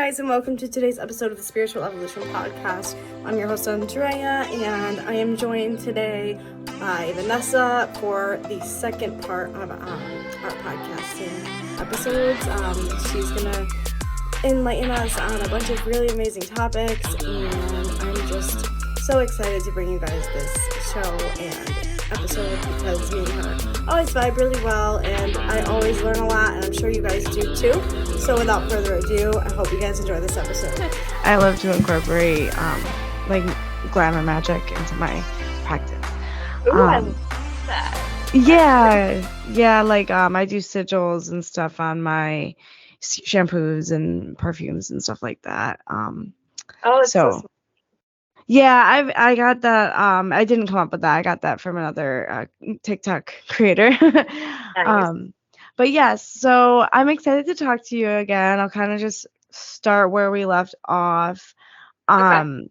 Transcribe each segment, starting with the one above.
Guys, and welcome to today's episode of the Spiritual Evolution Podcast. I'm your host Andrea, and I am joined today by Vanessa for the second part of our podcasting episodes. She's gonna enlighten us on a bunch of really amazing topics, and I'm just so excited to bring you guys this show and episode because me and her always vibe really well, and I always learn a lot, and I'm sure you guys do too. So without further ado, I hope you guys enjoy this episode. I love to incorporate like glamour magic into my practice. Ooh, I love that. Yeah, like I do sigils and stuff on my shampoos and perfumes and stuff like that. It's so smart. Yeah, I got that. I didn't come up with that. I got that from another TikTok creator. Nice. But yes, so I'm excited to talk to you again. I'll kind of just start where we left off. Okay.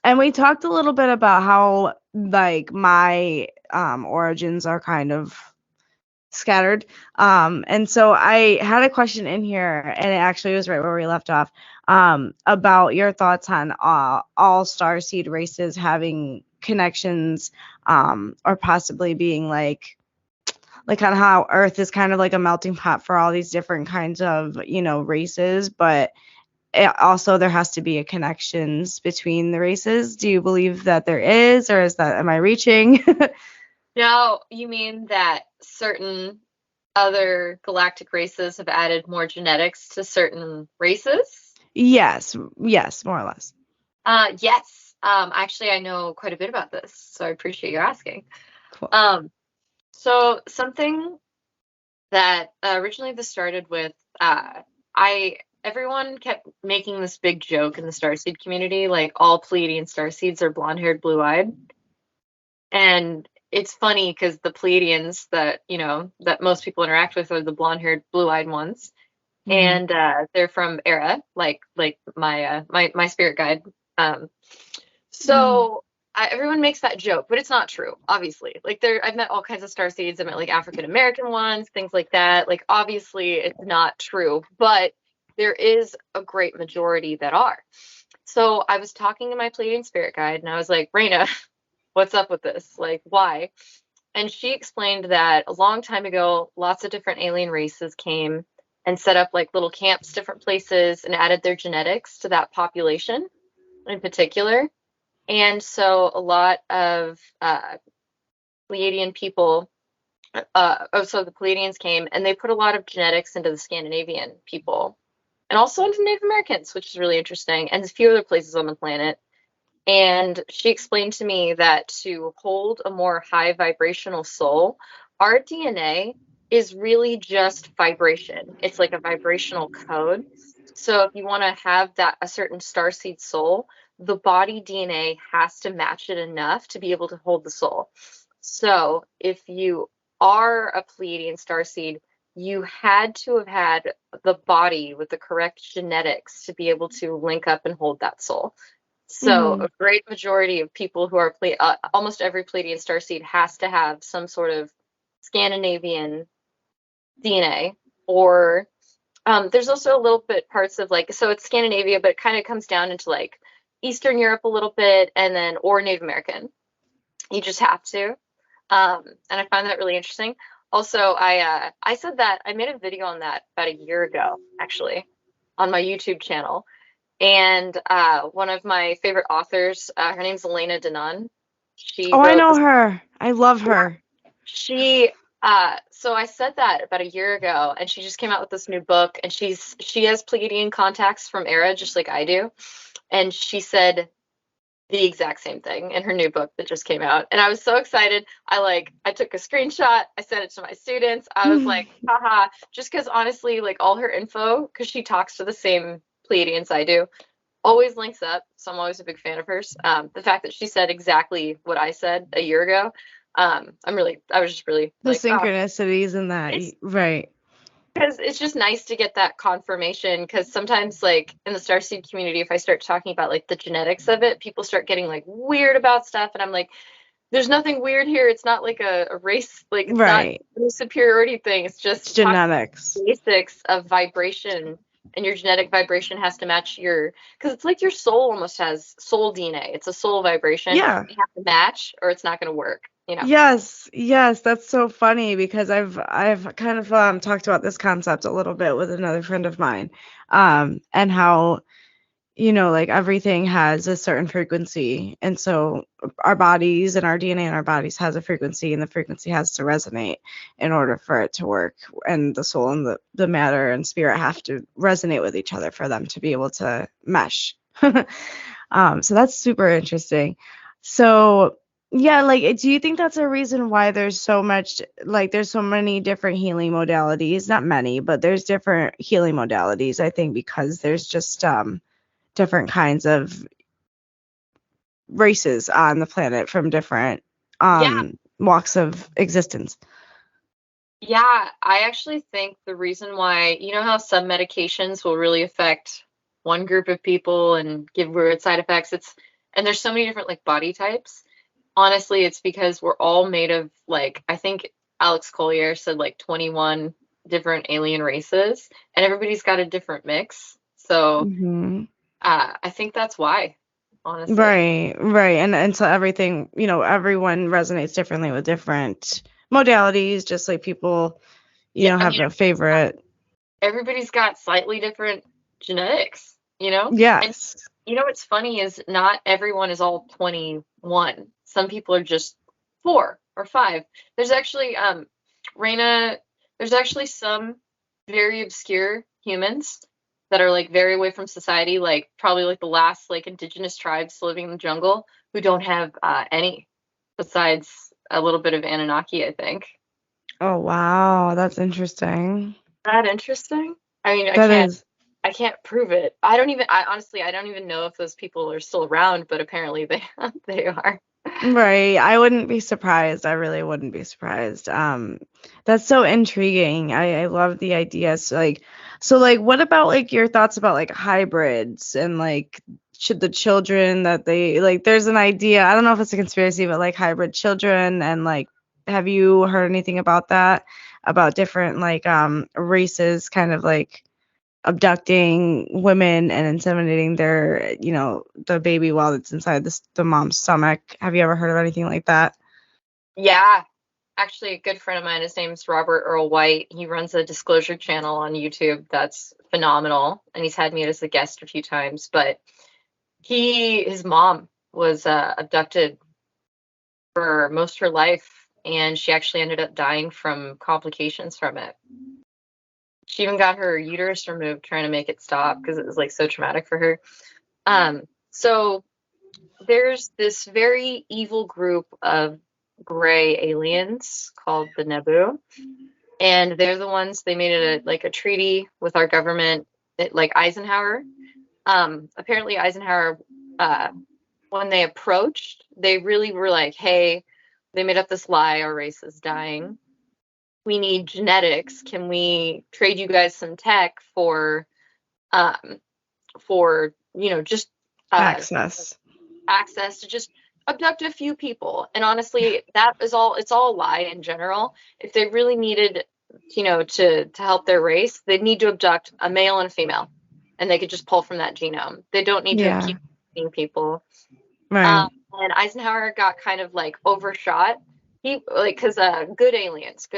And we talked a little bit about how like my origins are kind of scattered. And so I had a question in here, and it actually was right where we left off, about your thoughts on all starseed races having connections, or possibly being like on how Earth is kind of like a melting pot for all these different kinds of, races, but also there has to be a connections between the races. Do you believe that there is, or am I reaching? Now, you mean that certain other galactic races have added more genetics to certain races? Yes, more or less. Yes. Actually, I know quite a bit about this, so I appreciate you asking. Cool. So something that originally this started with, everyone kept making this big joke in the starseed community, like all Pleiadian starseeds are blonde-haired, blue-eyed. And it's funny because the Pleiadians that most people interact with are the blonde-haired, blue-eyed ones, and they're from Era, like my spirit guide. Everyone makes that joke, but it's not true, obviously. Like I've met all kinds of starseeds. I met like African American ones, things like that. Like obviously it's not true, but there is a great majority that are. So I was talking to my Pleiadian spirit guide, and I was like, Raina, what's up with this? Like, why? And she explained that a long time ago, lots of different alien races came and set up like little camps, different places, and added their genetics to that population in particular. And so a lot of Pleiadian people, so the Pleiadians came and they put a lot of genetics into the Scandinavian people and also into Native Americans, which is really interesting, and a few other places on the planet. And she explained to me that to hold a more high vibrational soul, our DNA is really just vibration. It's like a vibrational code. So if you want to have a certain starseed soul, the body DNA has to match it enough to be able to hold the soul. So if you are a Pleiadian starseed, you had to have had the body with the correct genetics to be able to link up and hold that soul. So a great majority of people who are almost every Pleiadian starseed has to have some sort of Scandinavian DNA, or there's also a little bit parts of like, so it's Scandinavia, but it kind of comes down into like Eastern Europe a little bit, and then or Native American. You just have to, and I find that really interesting. Also, I said that I made a video on that about a year ago, actually, on my YouTube channel. And one of my favorite authors, her name's Elena Denon. I know her. I love her. So I said that about a year ago, and she just came out with this new book, and she has Pleiadian contacts from Era, just like I do. And she said the exact same thing in her new book that just came out. And I was so excited. I took a screenshot. I sent it to my students. I was like, haha, just because honestly, like all her info, because she talks to the same Pleiadians I do, always links up. So I'm always a big fan of hers. The fact that she said exactly what I said a year ago, I was just really the like, synchronicities in that, right? Because it's just nice to get that confirmation, because sometimes like in the starseed community, if I start talking about like the genetics of it, people start getting like weird about stuff, and I'm like, there's nothing weird here. It's not like a race, like it's not a superiority thing. It's just genetics, basics of vibration and your genetic vibration has to match because it's like your soul almost has soul DNA. It's a soul vibration. Yeah. They have to match or it's not going to work, you know? Yes, yes, that's so funny because I've kind of talked about this concept a little bit with another friend of mine, and how, like everything has a certain frequency, and so our bodies and our DNA in our bodies has a frequency, and the frequency has to resonate in order for it to work, and the soul and the matter and spirit have to resonate with each other for them to be able to mesh. So that's super interesting. So yeah, like, do you think that's a reason why there's so much, like, there's so many different healing modalities? Not many, but there's different healing modalities, I think, because there's just different kinds of races on the planet from different Yeah. walks of existence. Yeah, I actually think the reason why, you know how some medications will really affect one group of people and give weird side effects? And there's so many different like body types. Honestly, it's because we're all made of like, I think Alex Collier said like 21 different alien races, and everybody's got a different mix. So Hmm. I think that's why, honestly. Right. And so everything, everyone resonates differently with different modalities, just like people, Yeah, I have mean, a favorite. everybody's got slightly different genetics, you know? And Yes. you know what's funny is not everyone is all 21. Some people are just 4 or 5. There's actually Raina, there's actually some very obscure humans that are like very away from society, like probably like the last like indigenous tribes living in the jungle who don't have any besides a little bit of Anunnaki, I think. Oh, wow. That's interesting. That interesting? I mean, That is. I can't prove it. I honestly, I don't even know if those people are still around, but apparently they they are. Right. I wouldn't be surprised. I really wouldn't be surprised. That's so intriguing. I love the idea. So like what about like your thoughts about like hybrids and like should the children that they like there's an idea. I don't know if it's a conspiracy, but like hybrid children and like have you heard anything about that? About different like races kind of like abducting women and inseminating their, the baby while it's inside the mom's stomach. Have you ever heard of anything like that? Yeah, actually, a good friend of mine, his name's Robert Earl White. He runs a disclosure channel on YouTube that's phenomenal, and he's had me as a guest a few times. But his mom was abducted for most of her life, and she actually ended up dying from complications from it. She even got her uterus removed trying to make it stop because it was like so traumatic for her. So there's this very evil group of gray aliens called the Nebu, and they're the ones they made it like a treaty with our government, like Eisenhower. Apparently Eisenhower, uh, when they approached, they really were like, "Hey, they made up this lie. Our race is dying. We need genetics. Can we trade you guys some tech um, for just uh, Access. access to just abduct a few people?" And honestly, that is all. It's all a lie in general. If they really needed, to help their race, they'd need to abduct a male and a female, and they could just pull from that genome. They don't need to Yeah. keep abducting people. Right. And Eisenhower got kind of like overshot. He like because good aliens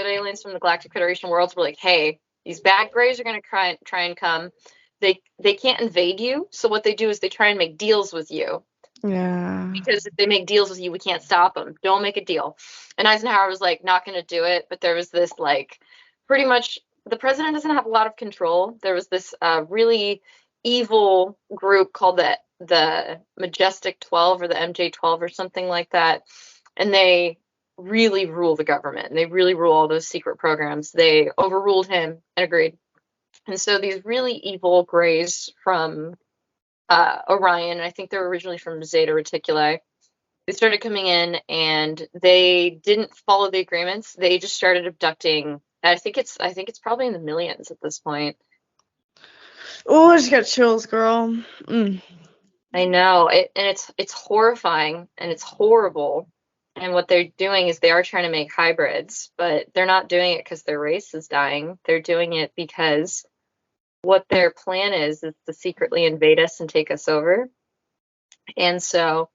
from the Galactic Federation worlds were like, hey, these bad grays are gonna try and come. They can't invade you, so what they do is they try and make deals with you, Yeah. because if they make deals with you, we can't stop them. Don't make a deal. And Eisenhower was like, not going to do it. But there was this like, pretty much, the president doesn't have a lot of control. There was this really evil group called the Majestic 12 or the MJ 12 or something like that. And they really rule the government. They really rule all those secret programs. They overruled him and agreed. And so these really evil grays from Orion, I think they were originally from Zeta Reticuli, they started coming in and they didn't follow the agreements. They just started abducting. I think it's probably in the millions at this point. Oh, I just got chills, girl. I know it, and it's horrifying and it's horrible. And what they're doing is they are trying to make hybrids, but they're not doing it because their race is dying. They're doing it because what their plan is to secretly invade us and take us over. And so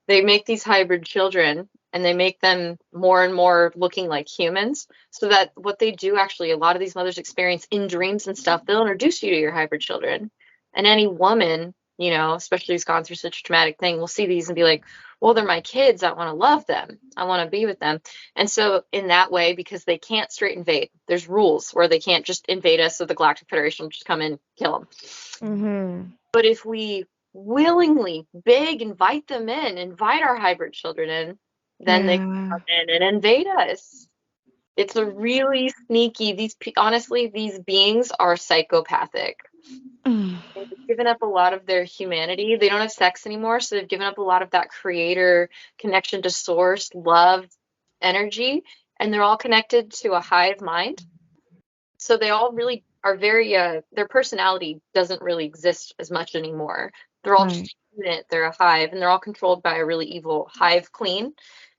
they make these hybrid children and they make them more and more looking like humans, so that what they do, actually, a lot of these mothers experience in dreams and stuff, they'll introduce you to your hybrid children. And any woman, especially who's gone through such a traumatic thing, will see these and be like, well, they're my kids. I want to love them. I want to be with them. And so in that way, because they can't straight invade, there's rules where they can't just invade us, so the Galactic Federation will just come in, kill them. Mm-hmm. But if we willingly beg, invite them in, invite our hybrid children in, then they can come in and invade us. It's a really sneaky, honestly, these beings are psychopathic. They've given up a lot of their humanity. They don't have sex anymore, so they've given up a lot of that creator connection to source, love, energy, and they're all connected to a hive mind. So they all really are very, their personality doesn't really exist as much anymore. They're all just a unit, they're a hive, and they're all controlled by a really evil hive queen.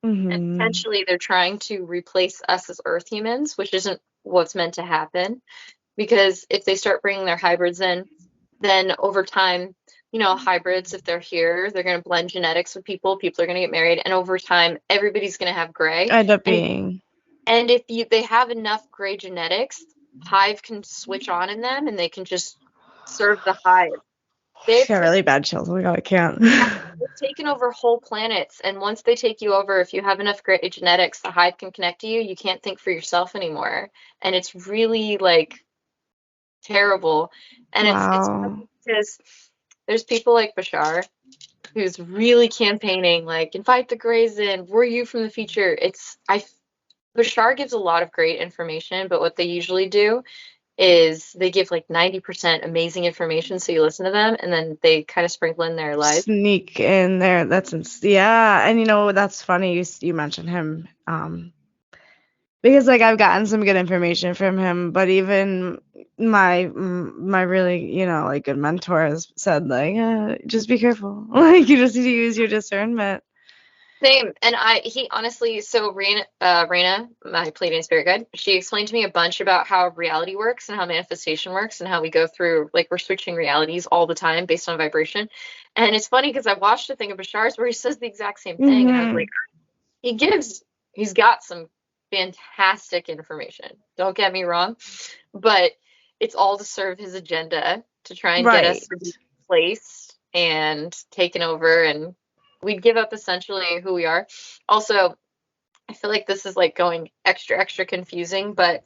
Mm-hmm. And essentially they're trying to replace us as Earth humans, which isn't what's meant to happen. Because if they start bringing their hybrids in, then over time, hybrids, if they're here, they're going to blend genetics with people. People are going to get married. And over time, everybody's going to have gray. End up being. And if they have enough gray genetics, hive can switch on in them and they can just serve the hive. They've got really bad chills. Oh my God, I can't. They've taken over whole planets. And once they take you over, if you have enough gray genetics, the hive can connect to you. You can't think for yourself anymore. And it's really terrible. And it's funny because there's people like Bashar who's really campaigning, invite the Greys in, we're you from the future. Bashar gives a lot of great information, but what they usually do is they give 90% amazing information, so you listen to them, and then they kind of sprinkle in their lies. Sneak in there. And that's funny you mentioned him. Because I've gotten some good information from him, but even my really good mentors said just be careful. You just need to use your discernment. Same. And he honestly, so Raina, my Pleiadian spirit guide, she explained to me a bunch about how reality works and how manifestation works and how we go through, we're switching realities all the time based on vibration. And it's funny because I watched a thing of Bashar's where he says the exact same thing. And I was like, he's got some fantastic information. Don't get me wrong, but it's all to serve his agenda to try and get us to be replaced and taken over, and we'd give up essentially who we are. Also, I feel like this is going extra confusing, but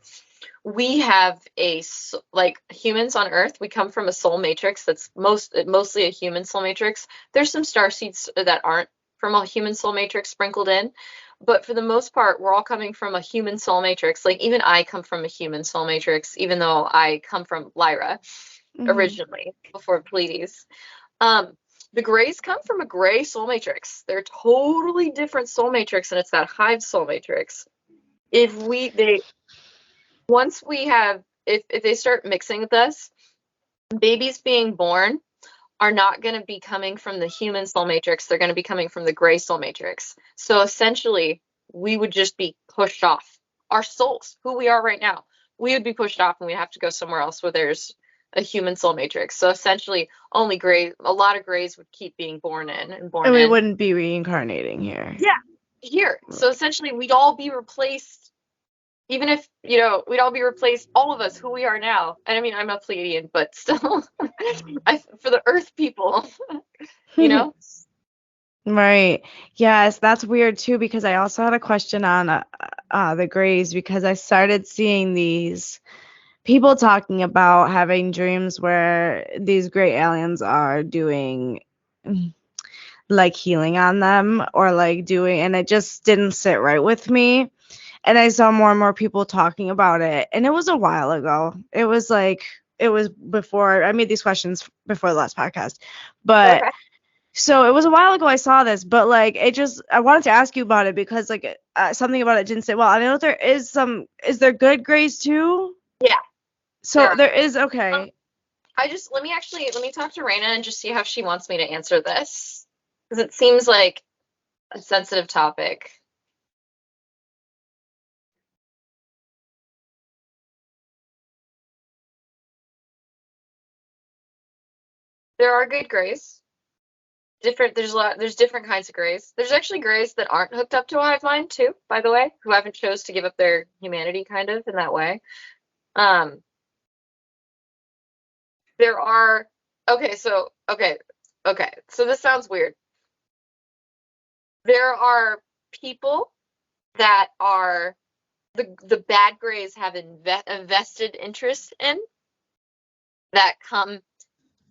we have humans on Earth, we come from a soul matrix that's mostly a human soul matrix. There's some starseeds that aren't from a human soul matrix sprinkled in, but for the most part, we're all coming from a human soul matrix. Even I come from a human soul matrix, even though I come from Lyra originally, before Pleiades. The Greys come from a gray soul matrix. They're totally different soul matrix, and it's that hive soul matrix. If they start mixing with us, babies being born are not going to be coming from the human soul matrix. They're going to be coming from the gray soul matrix. So essentially, we would just be pushed off. Our souls, who we are right now, we would be pushed off, and we'd have to go somewhere else where there's a human soul matrix. So essentially, a lot of Greys would keep being born in and born in. And we wouldn't be reincarnating here. Yeah, here. So essentially, we'd all be replaced. Even if, we'd all be replaced, all of us, who we are now. And I mean, I'm a Pleiadian, but still, for the Earth people, Right. Yes, that's weird too, because I also had a question on the Greys, because I started seeing these people talking about having dreams where these gray aliens are doing healing on them, or doing, and it just didn't sit right with me. And I saw more and more people talking about it, and it was a while ago. It was before I made these questions before the last podcast, but okay. So it was a while ago I saw this, but I wanted to ask you about it because something about it didn't sit well. I know there is there good Greys too? Yeah. So there is, okay. Let me talk to Raina and just see how she wants me to answer this, because it seems like a sensitive topic. There are good grays. There's different kinds of grays. There's actually grays that aren't hooked up to a hive mind too, by the way, who haven't chose to give up their humanity kind of in that way. There are okay, so this sounds weird. There are people that are the bad grays have a vested interest in that come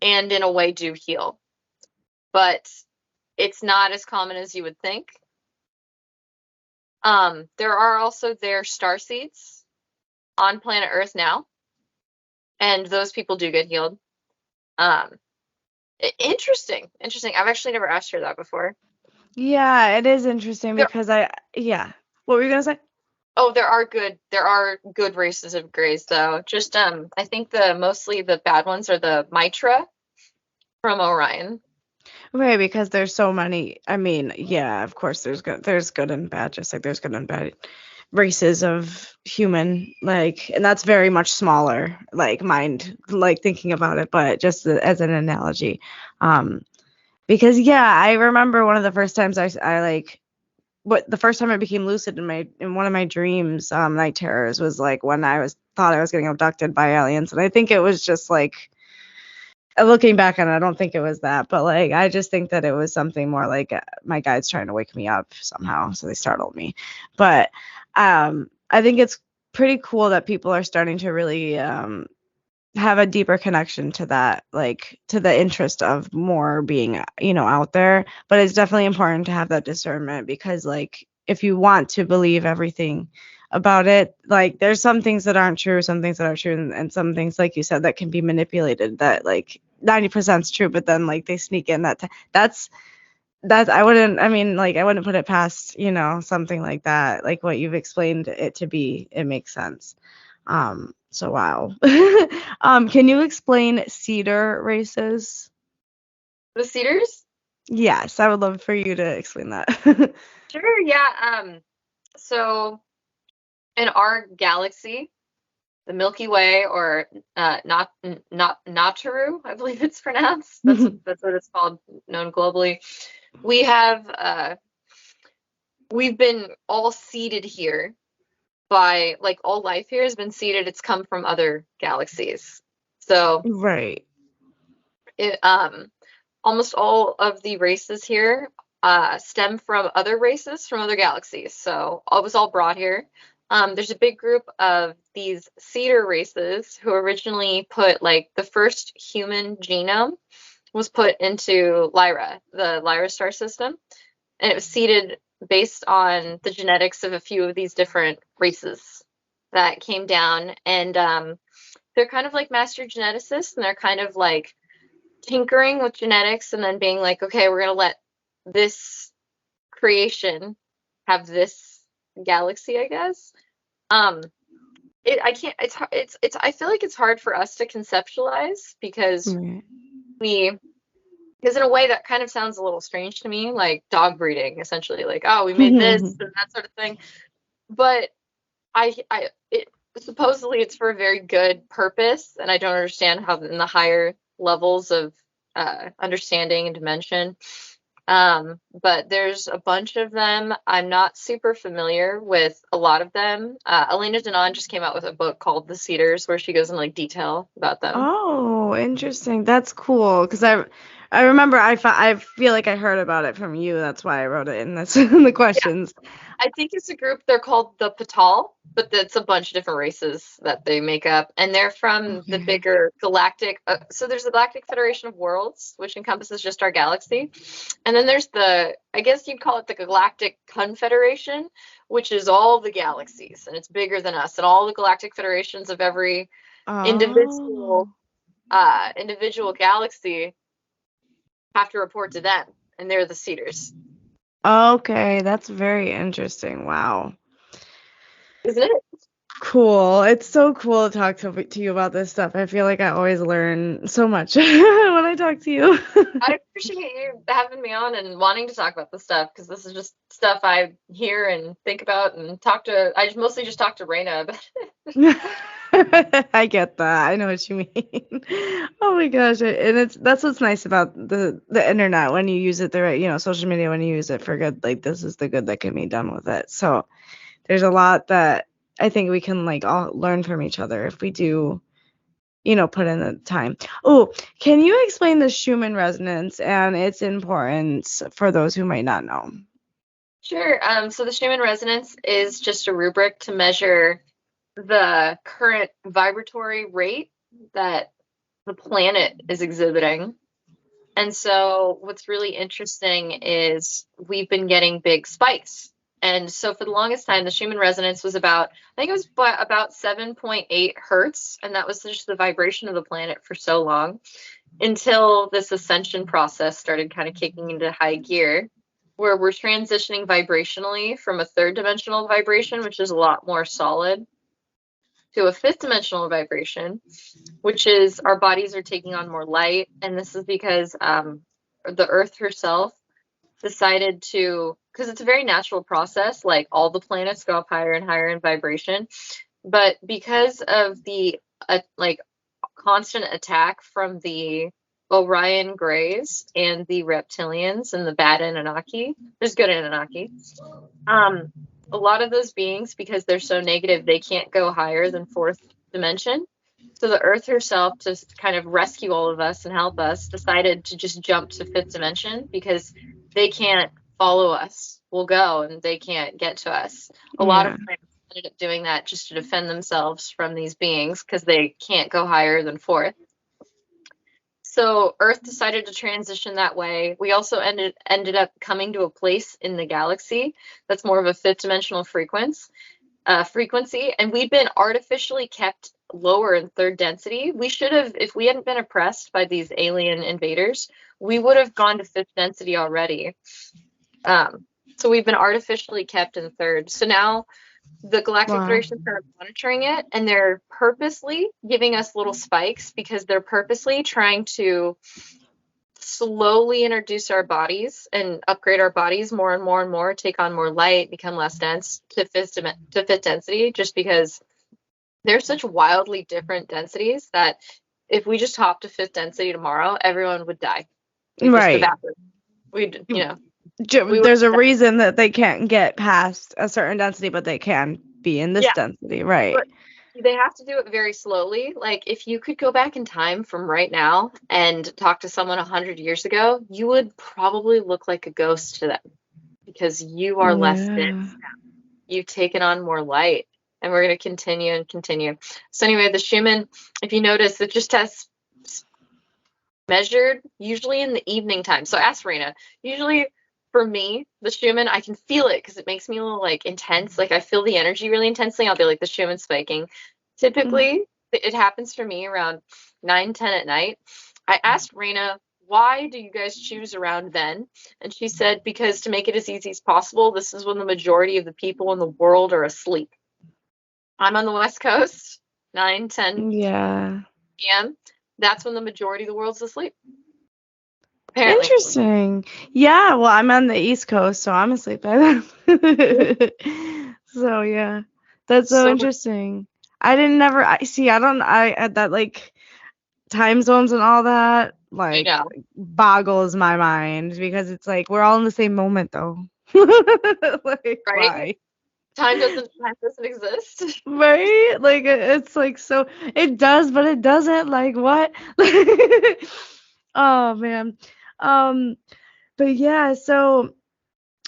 and in a way do heal. But it's not as common as you would think. There are also their starseeds on planet Earth now, and those people do get healed. Interesting. I've actually never asked her that before. Yeah, it is interesting because yeah. What were you gonna say? Oh, there are good races of grays though. Just I think mostly the bad ones are the Mitra from Orion. Right, because there's so many. I mean, yeah, of course there's good and bad, just like there's good and bad races of human, like, and that's very much smaller, like mind, like thinking about it, but just as an analogy. Because yeah, I remember one of the first times I like the first time I became lucid in one of my dreams, night terrors, was like when thought I was getting abducted by aliens, and I think it was just like, looking back on it, I don't think it was that, but like I just think that it was something more like my guides trying to wake me up somehow, so they startled me. But I think it's pretty cool that people are starting to really have a deeper connection to that, like to the interest of more being, out there. But it's definitely important to have that discernment, because like if you want to believe everything about it, like there's some things that aren't true, some things that are true, and some things, like you said, that can be manipulated, that like 90% is true, but then like they sneak in that's I wouldn't put it past, something like that, like what you've explained it to be. It makes sense. So wow. Can you explain cedar races? The Cedars? Yes, I would love for you to explain that. Sure, yeah. So in our galaxy, the Milky Way, or not Nataru, I believe it's pronounced. That's what it's called, known globally. We've been all seeded here by, like, all life here has been seeded. It's come from other galaxies. So Right. it almost all of the races here stem from other races from other galaxies. So it was all brought here. There's a big group of these cedar races who originally put, like, the first human genome was put into Lyra, the Lyra star system, and it was seeded based on the genetics of a few of these different races that came down. And they're kind of like master geneticists, and they're kind of like tinkering with genetics and then being like, okay, we're going to let this creation have this galaxy, I guess. I can't, I feel like it's hard for us to conceptualize, because Right. because in a way that kind of sounds a little strange to me, like dog breeding, essentially, like, oh, we made this and that sort of thing. But supposedly it's for a very good purpose, and I don't understand how in the higher levels of understanding and dimension. But there's a bunch of them. I'm not super familiar with a lot of them. Elena Denon just came out with a book called The Cedars, where she goes in like detail about them. Oh, interesting. That's cool. Because I remember I feel like I heard about it from you. That's why I wrote it in this in the questions. I think it's a group, they're called the Patal, but it's a bunch of different races that they make up, and they're from the bigger galactic. So there's the Galactic Federation of Worlds, which encompasses just our galaxy, and then there's I guess you'd call it the Galactic Confederation, which is all the galaxies, and it's bigger than us, and all the galactic federations of every individual galaxy have to report to them, and they're the Cedars. Okay, that's very interesting. Wow. Isn't it? Cool. It's so cool to talk to you about this stuff. I feel like I always learn so much when I talk to you. I appreciate you having me on and wanting to talk about this stuff, because this is just stuff I hear and think about and I mostly just talk to Raina about it. I get that. I know what you mean. Oh my gosh. And that's what's nice about the internet when you use it the right, social media when you use it for good, like this is the good that can be done with it. So there's a lot that I think we can like all learn from each other if we do, put in the time. Oh, can you explain the Schumann resonance and its importance for those who might not know? Sure. So the Schumann resonance is just a rubric to measure the current vibratory rate that the planet is exhibiting. And so what's really interesting is we've been getting big spikes. And so for the longest time, the Schumann resonance was about 7.8 hertz. And that was just the vibration of the planet for so long until this ascension process started kind of kicking into high gear, where we're transitioning vibrationally from a third dimensional vibration, which is a lot more solid, to a fifth dimensional vibration, which is our bodies are taking on more light. And this is because the Earth herself decided to, because it's a very natural process, like all the planets go up higher and higher in vibration. But because of the constant attack from the Orion Greys and the reptilians and the bad Anunnaki, there's good Anunnaki, a lot of those beings, because they're so negative, they can't go higher than fourth dimension. So the Earth herself, to kind of rescue all of us and help us, decided to just jump to fifth dimension because they can't follow us. We'll go and they can't get to us. A lot of planets ended up doing that just to defend themselves from these beings because they can't go higher than fourth. So Earth decided to transition that way. We also ended up coming to a place in the galaxy that's more of a fifth dimensional frequency, and we've been artificially kept lower in third density. We should have, if we hadn't been oppressed by these alien invaders, we would have gone to fifth density already. So we've been artificially kept in third. So now the Galactic Federation are monitoring it, and they're purposely giving us little spikes because they're purposely trying to slowly introduce our bodies and upgrade our bodies more and more and more, take on more light, become less dense to fifth density, just because they're such wildly different densities that if we just hop to fifth density tomorrow, everyone would die. Right. There's a reason that they can't get past a certain density, but they can be in this density, right? But they have to do it very slowly. Like if you could go back in time from right now and talk to someone 100 years ago, you would probably look like a ghost to them because you are less dense now. You've taken on more light, and we're going to continue and continue. So anyway, the Schumann, if you notice, it just has measured usually in the evening time. So ask Raina. Usually for me, the Schumann, I can feel it because it makes me a little like intense. Like I feel the energy really intensely. I'll be like the Schumann spiking. Typically, it happens for me around 9-10 at night. I asked Raina, why do you guys choose around then? And she said, because to make it as easy as possible, this is when the majority of the people in the world are asleep. I'm on the West Coast, 9-10 p.m. That's when the majority of the world's asleep. Apparently. Interesting. Yeah, well, I'm on the East Coast, so I'm asleep by then. So yeah, that's so interesting. I that like time zones and all that like boggles my mind because it's like we're all in the same moment though. Like, right? Why? Time doesn't exist. Right? Like it's like so it does, but it doesn't. Like what? Oh man. But yeah, so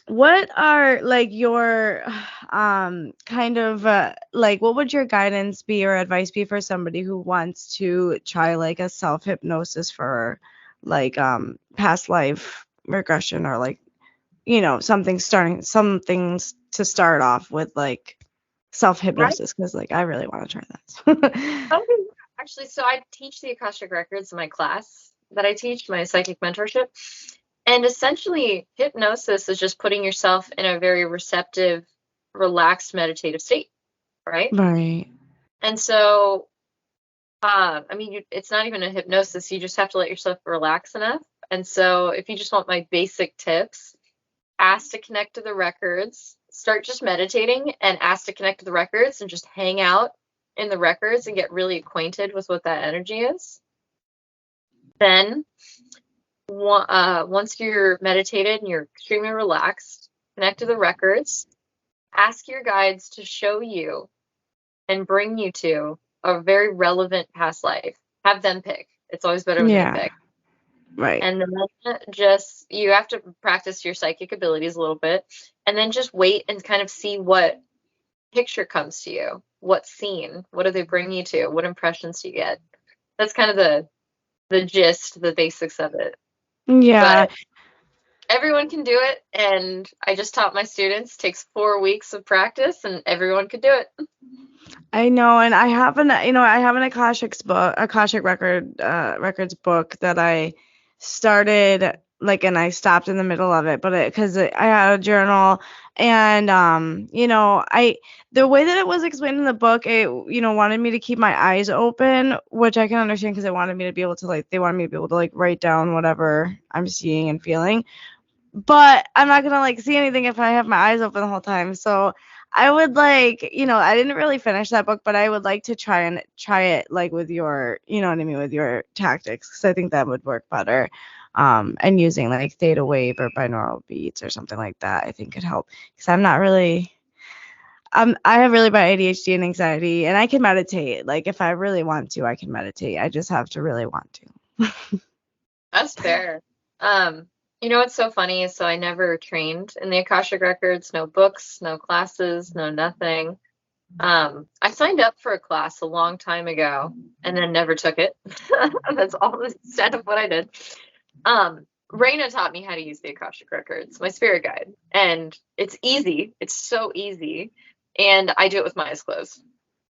what are like your kind of like what would your guidance be or advice be for somebody who wants to try like a self hypnosis for like past life regression or like some things to start off with like self hypnosis because like I really want to try that. Actually, so I teach the Akashic Records in my class that I teach, my psychic mentorship. And essentially, hypnosis is just putting yourself in a very receptive, relaxed, meditative state, right? Right. And so, it's not even a hypnosis. You just have to let yourself relax enough. And so, if you just want my basic tips, ask to connect to the records. Start just meditating and ask to connect to the records and just hang out in the records and get really acquainted with what that energy is. Then once you're meditated and you're extremely relaxed, connect to the records, ask your guides to show you and bring you to a very relevant past life. Have them pick. It's always better when they Yeah. pick. Right. And then you have to practice your psychic abilities a little bit, and then just wait and kind of see what picture comes to you, what scene, what do they bring you to, what impressions do you get. That's kind of the gist, the basics of it. Yeah. But everyone can do it, and I just taught my students. It takes 4 weeks of practice, and everyone could do it. I know, and I have an Akashic records book that I started like, and I stopped in the middle of it, but because I had a journal, and the way that it was explained in the book, it wanted me to keep my eyes open, which I can understand because they wanted me to be able to write down whatever I'm seeing and feeling. But I'm not gonna see anything if I have my eyes open the whole time. So I would I didn't really finish that book, but I would like to try it with your, you know what I mean, with your tactics, because I think that would work better. And using theta wave or binaural beats or something like that, I think could help, because I have really bad ADHD and anxiety, and I can meditate. If I really want to, I can meditate. I just have to really want to. That's fair. What's so funny is, so I never trained in the Akashic Records, no books, no classes, no nothing. I signed up for a class a long time ago and then never took it. That's all the extent of what I did. Raina taught me how to use the Akashic Records, my spirit guide, and it's easy. It's so easy, and I do it with my eyes closed,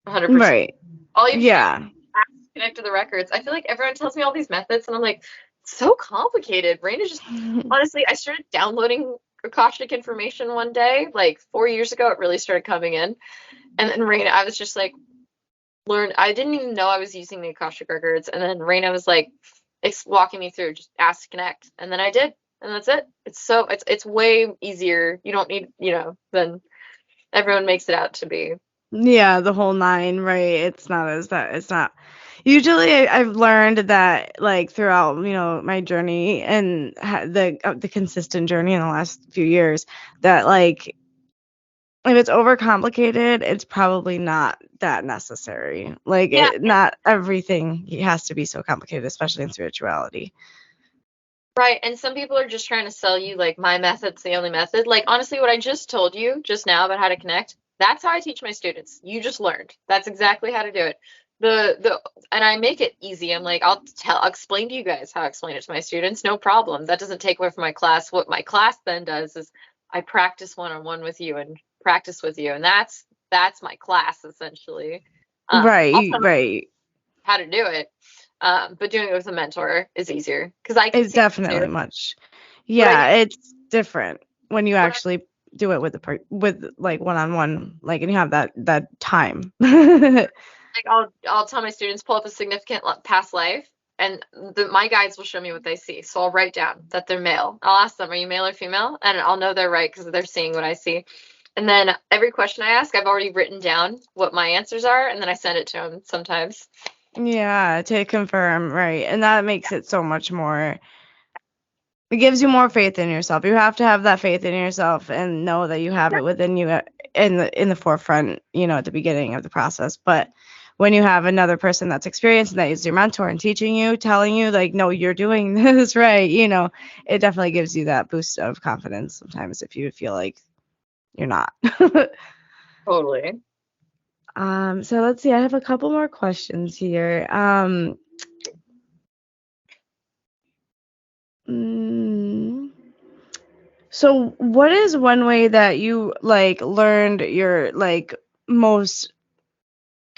100%. Right. All you Yeah. have to do is connect to the records. I feel like everyone tells me all these methods, and I'm like, so complicated. Brain is just, honestly, I started downloading Akashic information one day, like 4 years ago. It really started coming in, and then Raina, I was just like, I didn't even know I was using the Akashic Records, and then Raina was like, walking me through, just ask to connect, and then I did, and that's it. It's way easier. You don't need, than everyone makes it out to be. Yeah, the whole nine, right? It's not. Usually, I've learned that throughout my journey and the consistent journey in the last few years, that if it's overcomplicated, it's probably not that necessary. Yeah. Not everything has to be so complicated, especially in spirituality. Right, and some people are just trying to sell you my method's the only method. Honestly, what I just told you just now about how to connect, that's how I teach my students. You just learned. That's exactly how to do it. And I make it easy. I'm like, I'll explain to you guys how I explain it to my students. No problem. That doesn't take away from my class. What my class then does is I practice one-on-one with you and practice with you, and that's my class essentially. I'll Right, tell right. how to do it. But doing it with a mentor is easier because I can It's see it definitely too. much. But Yeah, it's different when you but actually do it with one-on-one, and you have that time. I'll tell my students, pull up a significant past life, and my guides will show me what they see. So I'll write down that they're male. I'll ask them, are you male or female? And I'll know they're right because they're seeing what I see. And then every question I ask, I've already written down what my answers are, and then I send it to them sometimes. Yeah, to confirm, right. And that makes it so much more, it gives you more faith in yourself. You have to have that faith in yourself and know that you have it within you in the forefront, at the beginning of the process. But when you have another person that's experienced and that is your mentor and teaching you, telling you no, you're doing this right, it definitely gives you that boost of confidence sometimes if you feel like you're not. Totally. So let's see. I have a couple more questions here. So what is one way that you learned your most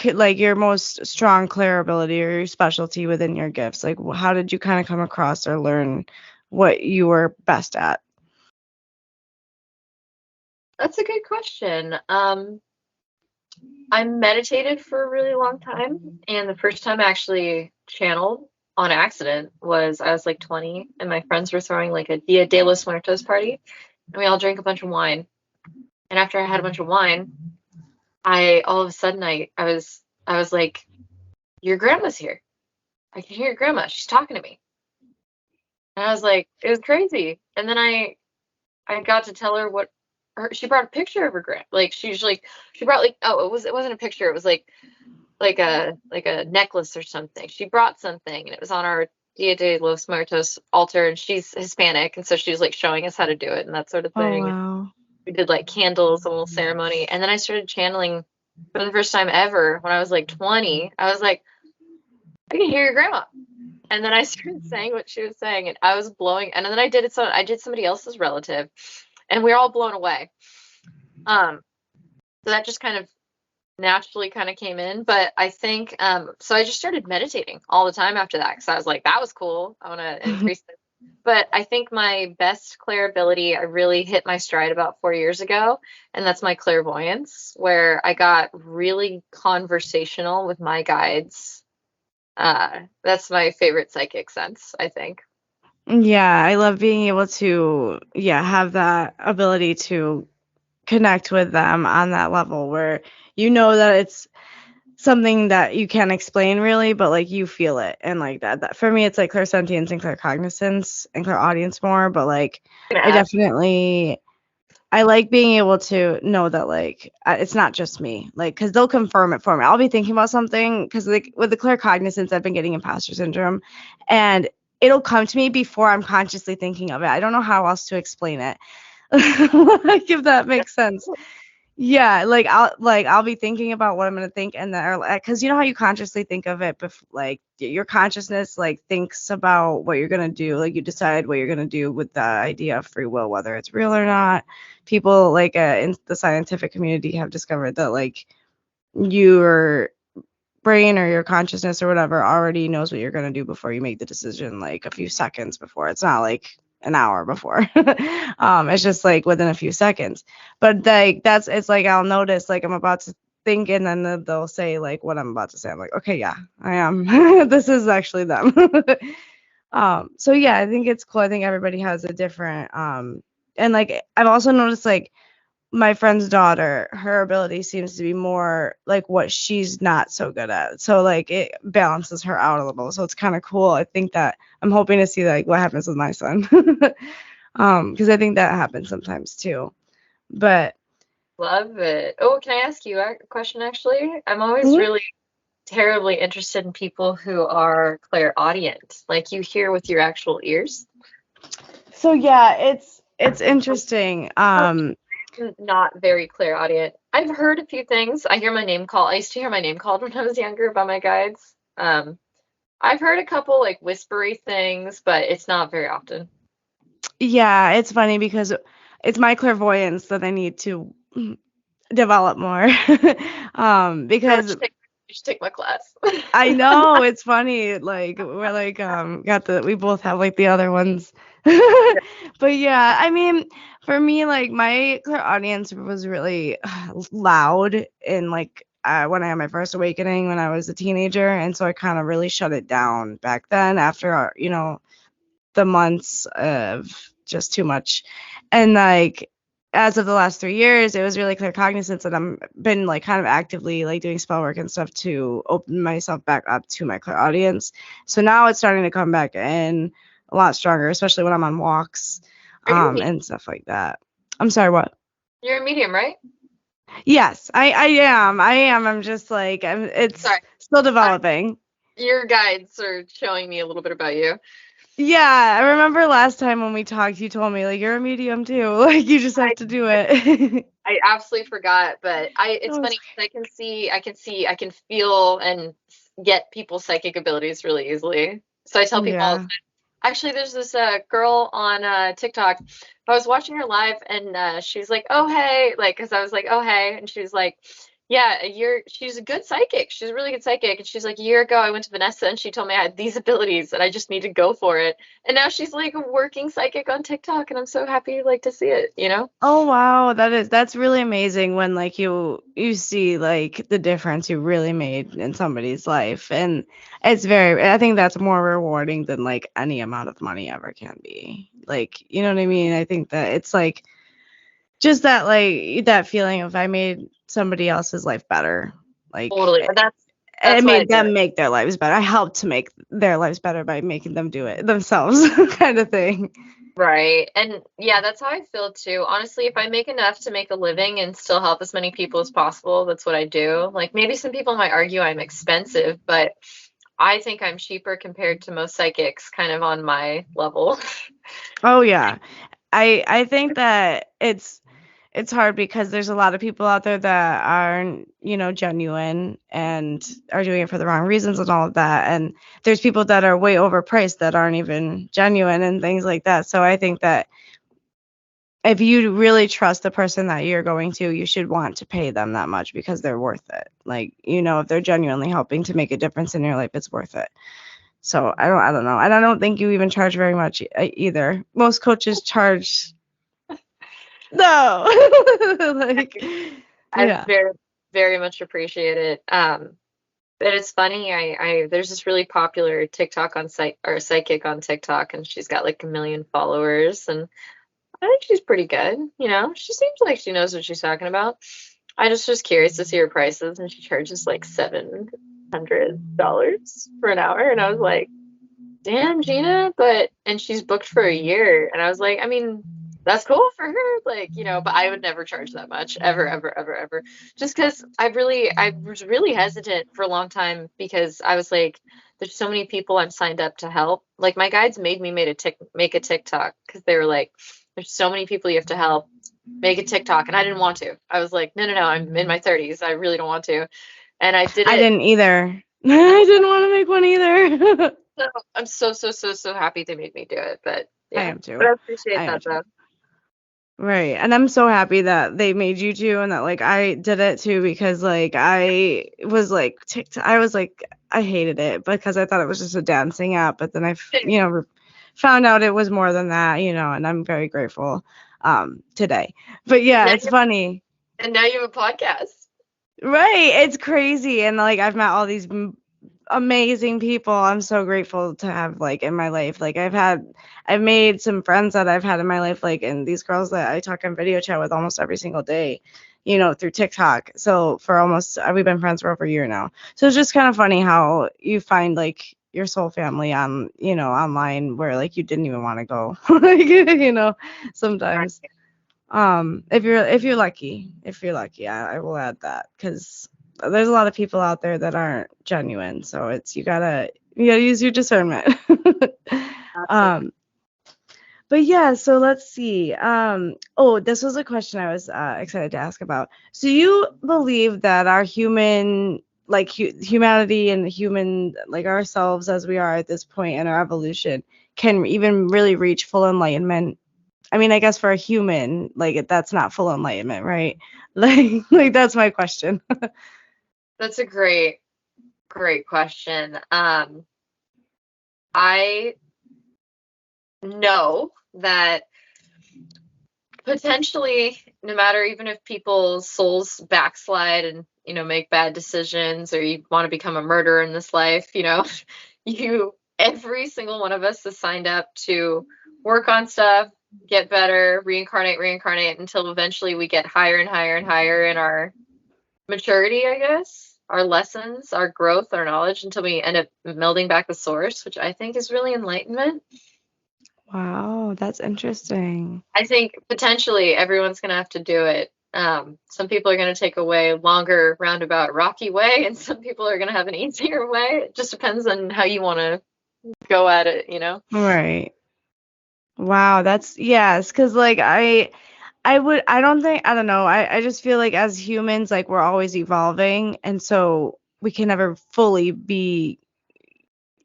your most strong clear ability or your specialty within your gifts? How did you kind of come across or learn what you were best at? That's a good question. I meditated for a really long time, and the first time I actually channeled on accident was I was 20, and my friends were throwing a Dia de los Muertos party, and we all drank a bunch of wine. And after I had a bunch of wine, I all of a sudden I was I was like, your grandma's here. I can hear your grandma. She's talking to me. And I was like, it was crazy. And then I got to tell her she brought a picture of her grand. Like she brought like, oh, it wasn't a picture. It was like a necklace or something. She brought something and it was on our Dia de los Muertos altar, and she's Hispanic, and so she was like showing us how to do it and that sort of Oh, thing. wow. We did like candles, a little ceremony, and then I started channeling for the first time ever when I was like 20. I was like, I can hear your grandma. And then I started saying what she was saying, and I was blowing. And then I did somebody else's relative, and we were all blown away. So that just kind of naturally kind of came in. But I think so I just started meditating all the time after that, because I was like, that was cool. I want to increase it. But I think my best clair ability, I really hit my stride about 4 years ago, and that's my clairvoyance, where I got really conversational with my guides. That's my favorite psychic sense, I think. Yeah, I love being able to, have that ability to connect with them on that level where you know that it's something that you can't explain really, but like you feel it. And like that for me, it's like clairsentience and claircognizance and clairaudience more, but like I like being able to know that like it's not just me, like, because they'll confirm it for me. I'll be thinking about something, because like with the claircognizance, I've been getting imposter syndrome, and it'll come to me before I'm consciously thinking of it. I don't know how else to explain it. Like, if that makes sense. Yeah, like I'll be thinking about what I'm gonna think, and then because you know how you consciously think of it, like your consciousness like thinks about what you're gonna do, like you decide what you're gonna do with the idea of free will, whether it's real or not. People like in the scientific community have discovered that like your brain or your consciousness or whatever already knows what you're gonna do before you make the decision, like a few seconds before. It's not like an hour before. It's just like within a few seconds. But like it's like I'll notice like I'm about to think, and then they'll say like what I'm about to say. I'm like, okay, yeah, I am. This is actually them. So yeah, I think it's cool. I think everybody has a different and like I've also noticed like my friend's daughter, her ability seems to be more like what she's not so good at. So like it balances her out a little. So it's kind of cool. I think that I'm hoping to see like what happens with my son. Because I think that happens sometimes too. But Love it. Oh, can I ask you a question actually? I'm always really terribly interested in people who are clairaudient, like you hear with your actual ears. So yeah, it's interesting. Not very clairaudient. I've heard a few things. I hear my name called. I used to hear my name called when I was younger by my guides. I've heard a couple like whispery things, but it's not very often. Yeah, it's funny because it's my clairvoyance that I need to develop more. Because You should take my class. I know, it's funny. Like we're like we both have like the other ones. But yeah, I mean, for me, like my clairaudience was really loud in like when I had my first awakening when I was a teenager, and so I kind of really shut it down back then after the months of just too much. And like as of the last 3 years, it was really clear cognizance that I'm been like kind of actively like doing spell work and stuff to open myself back up to my clairaudience. So now it's starting to come back in a lot stronger, especially when I'm on walks and stuff like that. I'm sorry, what? You're a medium, right? Yes, I am. I'm just like it's still developing. Your guides are showing me a little bit about you. Yeah, I remember last time when we talked, you told me like you're a medium too. Like you just have to do it. I absolutely forgot, but it's funny because I can feel and get people's psychic abilities really easily. So I tell people all the time. Actually, there's this girl on TikTok. I was watching her live, and she's like, "Oh hey," like, because I was like, "Oh hey," and she was like, "Yeah, she's a good psychic. She's a really good psychic." And she's like, "A year ago, I went to Vanessa, and she told me I had these abilities, and I just need to go for it." And now she's like a working psychic on TikTok, and I'm so happy like to see it. You know? Oh wow, that's really amazing when like you see like the difference you really made in somebody's life, and I think that's more rewarding than like any amount of money ever can be. Like, you know what I mean? I think that it's like just that like that feeling of I made somebody else's life better. Like Totally. That's it why I made do them it. make their lives better. I helped to make their lives better by making them do it themselves, kind of thing. Right. And yeah, that's how I feel too. Honestly, if I make enough to make a living and still help as many people as possible, that's what I do. Like maybe some people might argue I'm expensive, but I think I'm cheaper compared to most psychics kind of on my level. Oh yeah. I think that it's hard because there's a lot of people out there that aren't, genuine and are doing it for the wrong reasons and all of that. And there's people that are way overpriced that aren't even genuine and things like that. So I think that if you really trust the person that you're going to, you should want to pay them that much because they're worth it. Like, if they're genuinely helping to make a difference in your life, it's worth it. So I don't know. And I don't think you even charge very much either. Most coaches charge no. Like, I yeah. very, very much appreciate it. But it's funny, I there's this really popular TikTok on psychic on TikTok, and she's got like 1 million followers, and I think she's pretty good, you know. She seems like she knows what she's talking about. I just was curious to see her prices, and she charges like $700 for an hour, and I was like, damn, Gina, and she's booked for a year, and I was like, I mean, that's cool for her, like, you know, but I would never charge that much, ever, ever, ever, ever, just because I was really hesitant for a long time because I was like, there's so many people I'm signed up to help. Like my guides made me make a TikTok because they were like, there's so many people you have to help. Make a TikTok, and I didn't want to. I was like, no, no, no, I'm in my 30s. I really don't want to, and I did I it. didn't either. I didn't want to make one either. So I'm so, so, so, so happy they made me do it. But I yeah, am too. but I appreciate I am that too. though. Right. And I'm so happy that they made you too and that like I did it too because like I was like TikTok I was like I hated it because I thought it was just a dancing app, but then found out it was more than that, and I'm very grateful today. But And yeah, now it's funny. you have a podcast. Right. It's crazy. And like I've met all these amazing people. I'm so grateful to have like in my life. Like I've made some friends that I've had in my life, like, and these girls that I talk on video chat with almost every single day, through TikTok. So we've been friends for over a year now. So it's just kind of funny how you find like your soul family on, online where like you didn't even want to go, like, sometimes. If you're lucky, I will add that because there's a lot of people out there that aren't genuine. So you gotta use your discernment. Absolutely. um, but yeah, so let's see. Oh, this was a question I was excited to ask about. So you believe that our human, like humanity and human, like ourselves as we are at this point in our evolution, can even really reach full enlightenment? I mean, I guess for a human, like that's not full enlightenment, right? Like that's my question. That's a great, great question. I know that potentially, no matter even if people's souls backslide and make bad decisions, or you want to become a murderer in this life, every single one of us is signed up to work on stuff, get better, reincarnate until eventually we get higher and higher and higher in our maturity, I guess, our lessons, our growth, our knowledge, until we end up melding back with source, which I think is really enlightenment. Wow, that's interesting. I think potentially everyone's going to have to do it. Some people are going to take a way longer, roundabout, rocky way, and some people are going to have an easier way. It just depends on how you want to go at it, Right. Wow, that's yes, because like I don't know. I just feel like as humans, like we're always evolving, and so we can never fully be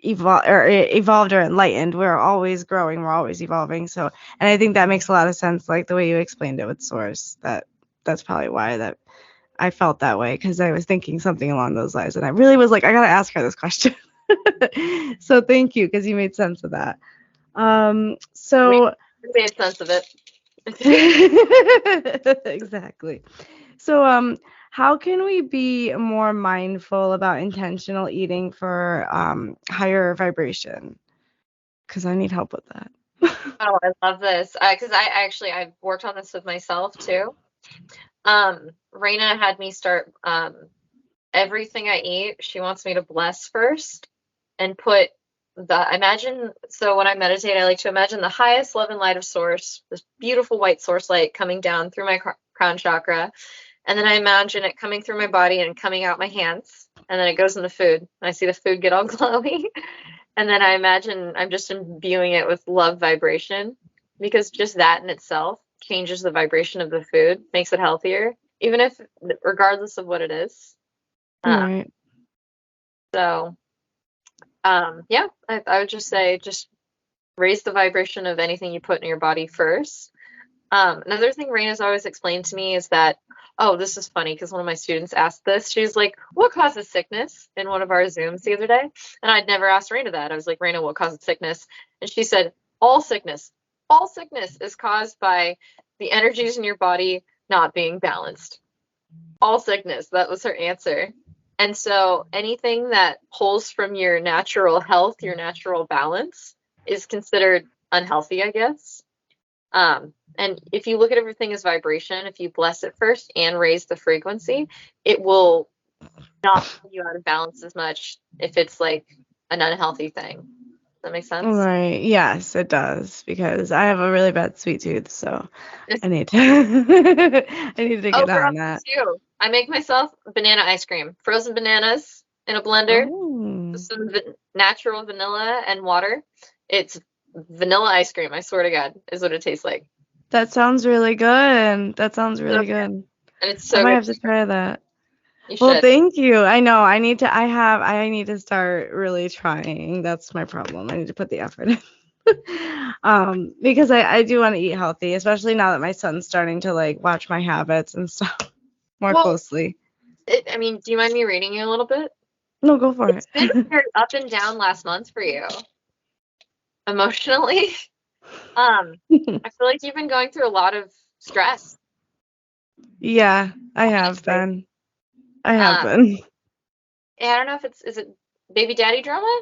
evolved or enlightened. We're always growing, we're always evolving. So, and I think that makes a lot of sense, like the way you explained it with source. That's probably why that I felt that way because I was thinking something along those lines, and I really was like, I gotta ask her this question. So thank you because you made sense of that. We So made sense of it. exactly. So how can we be more mindful about intentional eating for higher vibration? Because I need help with that. Oh, I love this because I've worked on this with myself too. Raina had me start everything I eat, she wants me to bless first and put so when I meditate, I like to imagine the highest love and light of source, this beautiful white source light coming down through my crown chakra. And then I imagine it coming through my body and coming out my hands. And then it goes in the food. And I see the food get all glowy. And then I imagine I'm just imbuing it with love vibration, because just that in itself changes the vibration of the food, makes it healthier, even if, regardless of what it is. Right. So, yeah, I would just say just raise the vibration of anything you put in your body first. Another thing Raina's always explained to me is that, oh, this is funny because one of my students asked this. She was like, what causes sickness, in one of our Zooms the other day? And I'd never asked Raina that. I was like, Raina, what causes sickness? And she said, all sickness. All sickness is caused by the energies in your body not being balanced. All sickness. That was her answer. And so anything that pulls from your natural health, your natural balance, is considered unhealthy, I guess. And if you look at everything as vibration, if you bless it first and raise the frequency, it will not pull you out of balance as much if it's like an unhealthy thing. Does that make sense? Right. Yes, it does, because I have a really bad sweet tooth, so I need to get girl, on that. too. I make myself banana ice cream, frozen bananas in a blender, Oh. some natural vanilla and water. It's vanilla ice cream, I swear to God, is what it tastes like. That sounds really good. That sounds really good. And it's I so might good. have to try that. You Well, should. thank you. I know. I need to start really trying. That's my problem. I need to put the effort in. Because I do want to eat healthy, especially now that my son's starting to like watch my habits and stuff more closely. I mean, do you mind me reading you a little bit? No, go for It's been very up and down last month for you, emotionally. I feel like you've been going through a lot of stress. Yeah, I have been. I have been. I don't know if is it baby daddy drama?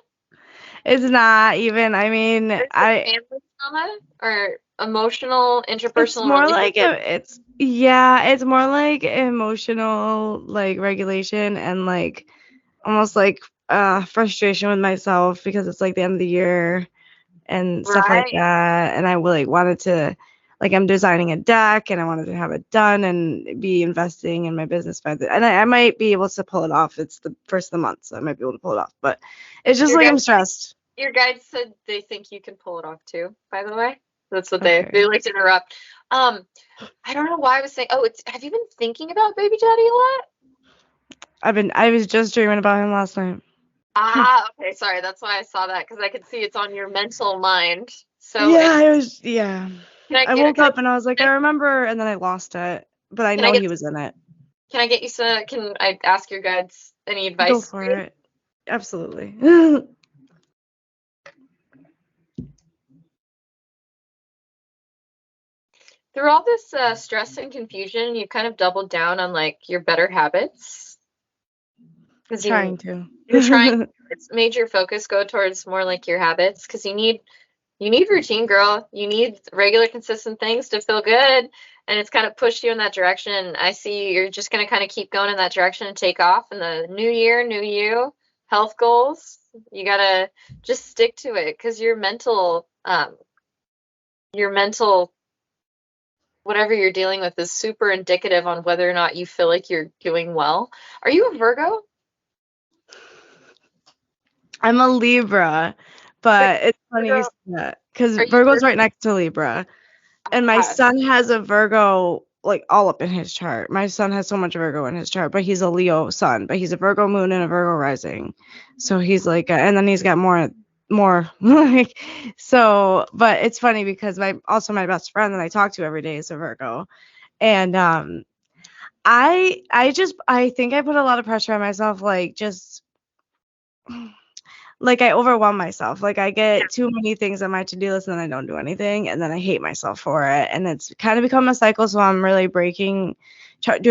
It's not even. I mean, Family drama or emotional interpersonal. It's more like it's more like emotional like regulation and like almost like frustration with myself because it's like the end of the year and stuff like that, and I like wanted to, like, I'm designing a deck and I wanted to have it done and be investing in my business by and I might be able to pull it off. It's the first of the month, so I might be able to pull it off, but it's just like I'm stressed. Your guides said they think you can pull it off too, by the way. That's what they like to interrupt. I don't know why I was saying, have you been thinking about baby daddy a lot? I was just dreaming about him last night. Okay, sorry, that's why I saw that, because I could see it's on your mental mind. So I woke up and I was like, I remember, and then I lost it, but I know he was in it. Can I get you can I ask your guides any advice? Go for it. Absolutely. Through all this stress and confusion, you've kind of doubled down on like your better habits. You're trying. It's made your focus go towards more like your habits, because you need routine, girl. You need regular, consistent things to feel good, and it's kind of pushed you in that direction. I see you're just going to kind of keep going in that direction and take off in the new year, new you, health goals. You got to just stick to it, because your mental, whatever you're dealing with is super indicative on whether or not you feel like you're doing well. Are you a Virgo? I'm a Libra, but it's funny you say that, because Virgo's right next to Libra, and my son has a Virgo like all up in his chart. My son has so much Virgo in his chart, but he's a Leo sun, but he's a Virgo moon and a Virgo rising, so he's like, and then he's got more like, so. But it's funny because my best friend that I talk to every day is a Virgo, and I think I put a lot of pressure on myself, like just like I overwhelm myself. Like I get too many things on my to-do list and then I don't do anything, and then I hate myself for it, and it's kind of become a cycle. So I'm really doing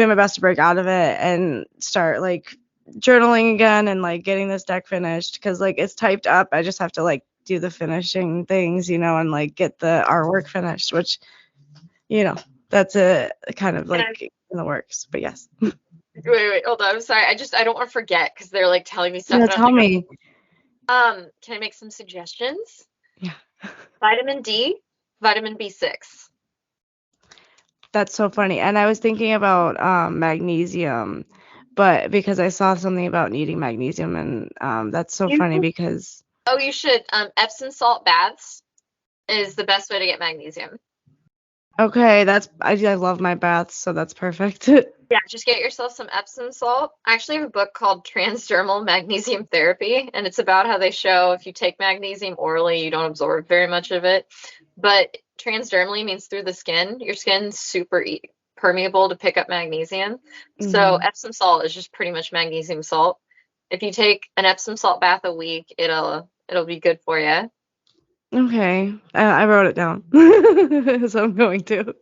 my best to break out of it and start like journaling again and like getting this deck finished, because like it's typed up. I just have to like do the finishing things, and like get the artwork finished, which that's a kind of like in the works. But yes. Wait, hold on. I'm sorry. I don't want to forget because they're like telling me stuff. Yeah, And I'm tell like, me. can I make some suggestions? Yeah. Vitamin D, vitamin B6. That's so funny. And I was thinking about magnesium, but because I saw something about needing magnesium, and that's so funny You, because oh, you should. Epsom salt baths is the best way to get magnesium. okay, I love my baths, so that's perfect. Yeah, just get yourself some Epsom salt. I actually have a book called Transdermal Magnesium Therapy, and it's about how they show if you take magnesium orally, you don't absorb very much of it. But transdermally means through the skin. Your skin's super permeable to pick up magnesium. So hmm Epsom salt is just pretty much magnesium salt. If you take an Epsom salt bath a week, it'll be good for you. Okay, I wrote it down, so I'm going to.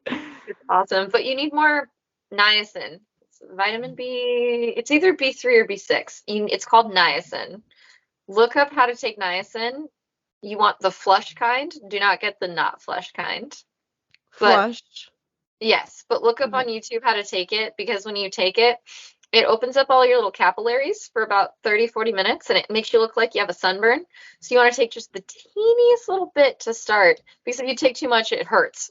It's awesome. But you need more niacin. It's vitamin B. It's either B3 or B6. It's called niacin. Look up how to take niacin. You want the flush kind. Do not get the not flush kind. But Flush. yes, but look up Okay. on YouTube how to take it because when you take it, it opens up all your little capillaries for about 30, 40 minutes and it makes you look like you have a sunburn. So you want to take just the teeniest little bit to start because if you take too much, it hurts.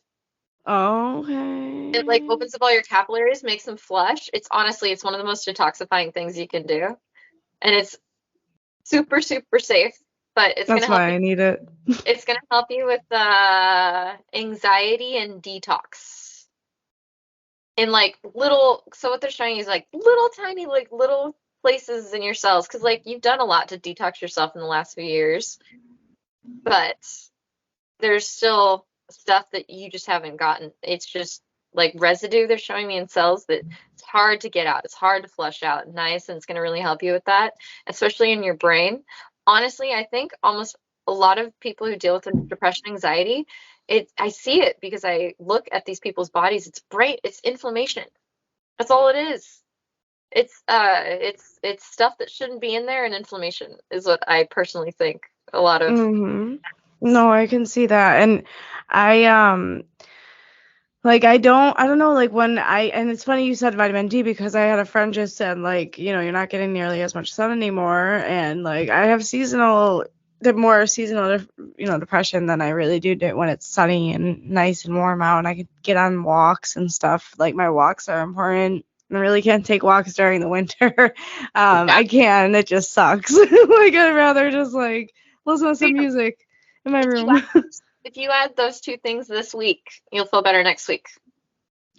It like Okay. opens up all your capillaries, makes them flush. It's honestly, it's one of the most detoxifying things you can do. And it's super, super safe, but That's why I need it. it's gonna help you with anxiety and detox. In like little, so what they're showing you is like little tiny, like little places in your cells, because like you've done a lot to detox yourself in the last few years, but there's still stuff that you just haven't gotten. It's just like residue they're showing me in cells that it's hard to get out. It's hard to flush out. Niacin's going to really help you with that, especially in your brain. Honestly, I think almost a lot of people who deal with depression, anxiety, I see it because I look at these people's bodies. It's brain, it's inflammation. That's all it is. It's stuff that shouldn't be in there, and inflammation is what I personally think a lot of. hmm No, I can see that. And I like I don't know like when I and it's funny you said vitamin D because I had a friend just said like, you're not getting nearly as much sun anymore and like I have the more seasonal depression than I really do when it's sunny and nice and warm out and I could get on walks and stuff. Like my walks are important. I really can't take walks during the winter. Yeah. I can, it just sucks. Like I'd rather just like listen to some music in my If you room. if you add those two things this week, you'll feel better next week.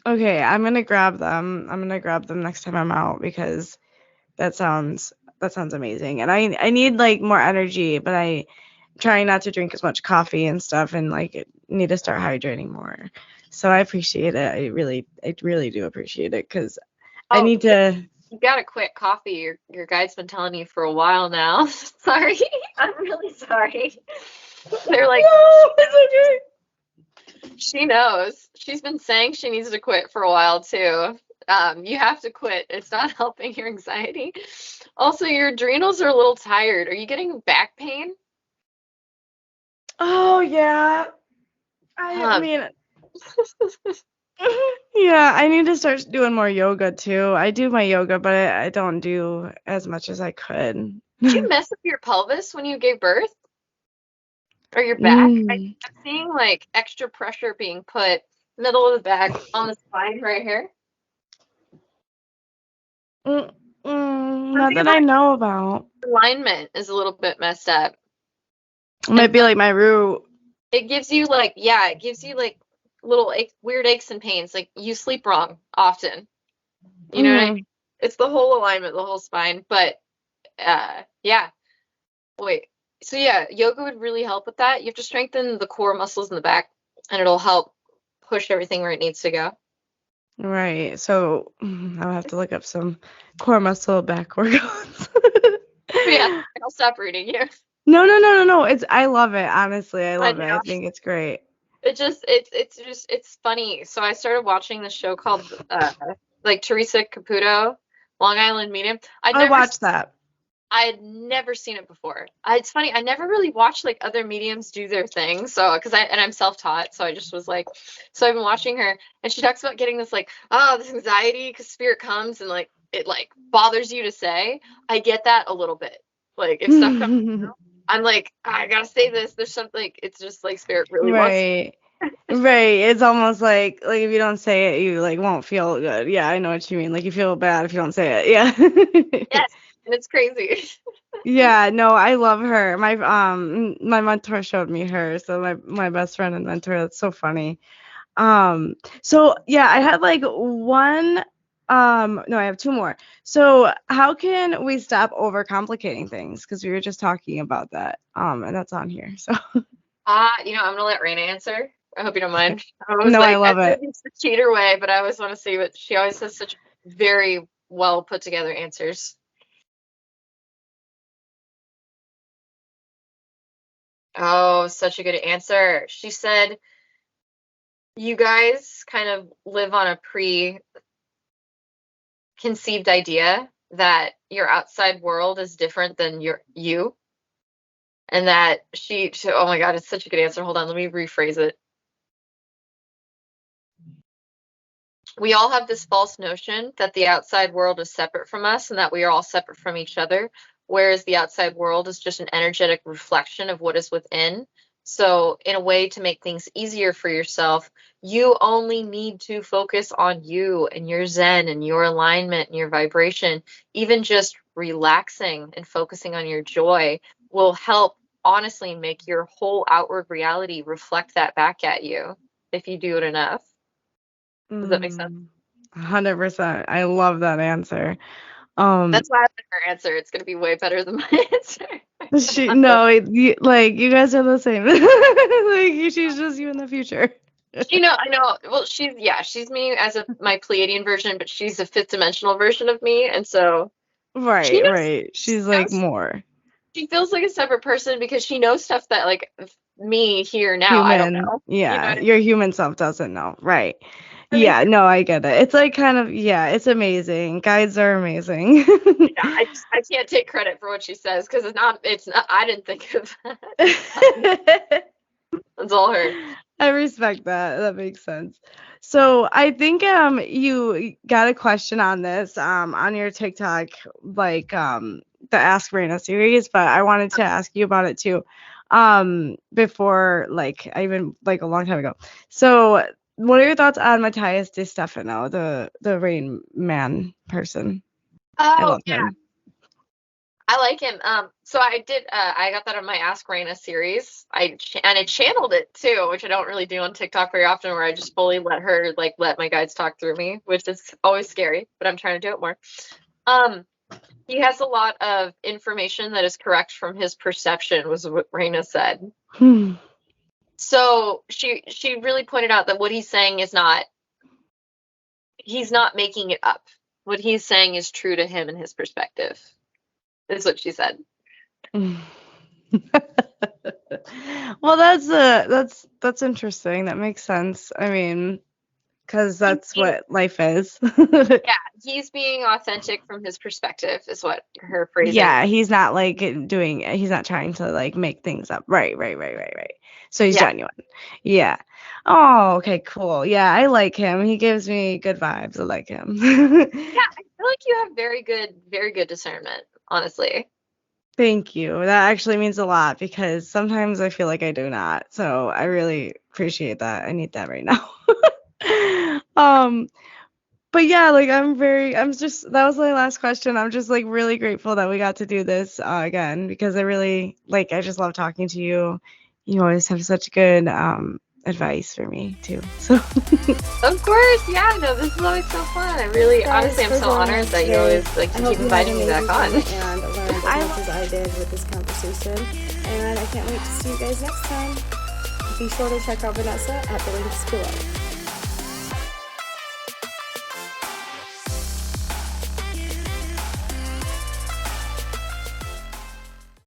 Okay, I'm gonna grab them. I'm gonna grab them next time I'm out because that sounds amazing. And I need like more energy, but I trying not to drink as much coffee and stuff and like need to start hydrating more. So I appreciate it. I really do appreciate it because I Oh, need to. you gotta quit coffee. Your guide's been telling you for a while now. Sorry. I'm really sorry. They're like, No, it's she knows. She's been saying she needs to quit for a while too. You have to quit. It's not helping your anxiety. Also, your adrenals are a little tired. Are you getting back pain? okay. Oh yeah. I Um, mean, yeah, I need to start doing more yoga too. I do my yoga, but I don't do as much as I could. did you mess up your pelvis when you gave birth or your back? Mm, I'm seeing like extra pressure being put middle of the back on the spine right here. not Something that about I know about. alignment is a little bit messed up. It And might be like my root. it gives you like, yeah, it gives you like little weird aches and pains. Like you sleep wrong often. You know what I mean? Mm, It's the whole alignment, the whole spine. But yeah, wait. So yeah, yoga would really help with that. You have to strengthen the core muscles in the back, and it'll help push everything where it needs to go. right. So I'll have to look up some core muscle back workouts. Yeah, I'll stop reading you. No, no, no, no, no. I love it. Honestly, I I love it. I know. think it's great. It's funny. So I started watching this show called like Teresa Caputo, Long Island Medium. I watched that. I had never seen it before. It's funny. I never really watched like other mediums do their thing. So, I'm self-taught. So I just was like, so I've been watching her and she talks about getting this like, this anxiety because spirit comes and like it like bothers you to say. I get that a little bit. Like if stuff comes, I'm like, I gotta say this. There's something. Like, it's just like spirit really wants. Right. Right. It's almost like if you don't say it, you like won't feel good. Yeah, I know what you mean. Like you feel bad if you don't say it. Yeah. Yes, and it's crazy. Yeah, no, I love her. My mentor showed me her, so my best friend and mentor, that's so funny. So yeah, I had like one no, I have two more. So how can we stop overcomplicating things? Because we were just talking about that. And that's on here. So I'm gonna let Raina answer. I hope you don't mind. I was no, I like, love it. it's the cheater way, but I always want to see what she always has such very well put together answers. Oh, such a good answer. She said, you guys kind of live on a preconceived idea that your outside world is different than you. And that oh my God, it's such a good answer. Hold on, let me rephrase it. We all have this false notion that the outside world is separate from us and that we are all separate from each other, whereas the outside world is just an energetic reflection of what is within. So, in a way to make things easier for yourself, you only need to focus on you and your zen and your alignment and your vibration. Even just relaxing and focusing on your joy will help honestly make your whole outward reality reflect that back at you if you do it enough. Does that make sense? 100%. I love that answer. That's why I like her answer. It's gonna be way better than my answer. You guys are the same. Like she's just you in the future. I know. Well, she's me as my Pleiadian version, but she's a fifth dimensional version of me, and so she Right. She's like more she feels like a separate person because she knows stuff that like me here now I don't human. know. Yeah, What I your human self doesn't know. Right. mean? Yeah, no, I get it. It's like kind of, yeah, it's amazing. Guides are amazing. Yeah, I can't take credit for what she says because it's not I didn't think of that. It's all her. I respect that. That makes sense. So I think you got a question on this on your TikTok, like the Ask Raina series, but I wanted to ask you about it too. Before like I even like a long time ago. So what are your thoughts on Matthias Di Stefano, the Rain Man person? I Oh love yeah. him. I like him. So I got that on my Ask Raina series. I channeled it too, which I don't really do on TikTok very often, where I just fully let my guides talk through me, which is always scary, but I'm trying to do it more. He has a lot of information that is correct from his perception, was what Raina said. So she really pointed out that what he's saying he's not making it up. What he's saying is true to him and his perspective, is what she said. Well, that's interesting. That makes sense. I mean, because that's what life is. Yeah, he's being authentic from his perspective, is what her phrasing. Yeah, he's not he's not trying to like make things up. Right. So he's genuine. Yeah. Oh, okay, cool. Yeah, I like him. He gives me good vibes. I like him. Yeah, I feel like you have very good discernment, honestly. Thank you. That actually means a lot because sometimes I feel like I do not. So I really appreciate that. I need that right now. But yeah, like that was my last question. I'm just like really grateful that we got to do this again because I just love talking to you. You always have such good advice for me too. So Of course, yeah, no, this is always so fun. Honestly, I'm so honored that you always like to keep inviting me back on. And learned as much as I did with this conversation. And I can't wait to see you guys next time. Be sure to check out Vanessa at the links below.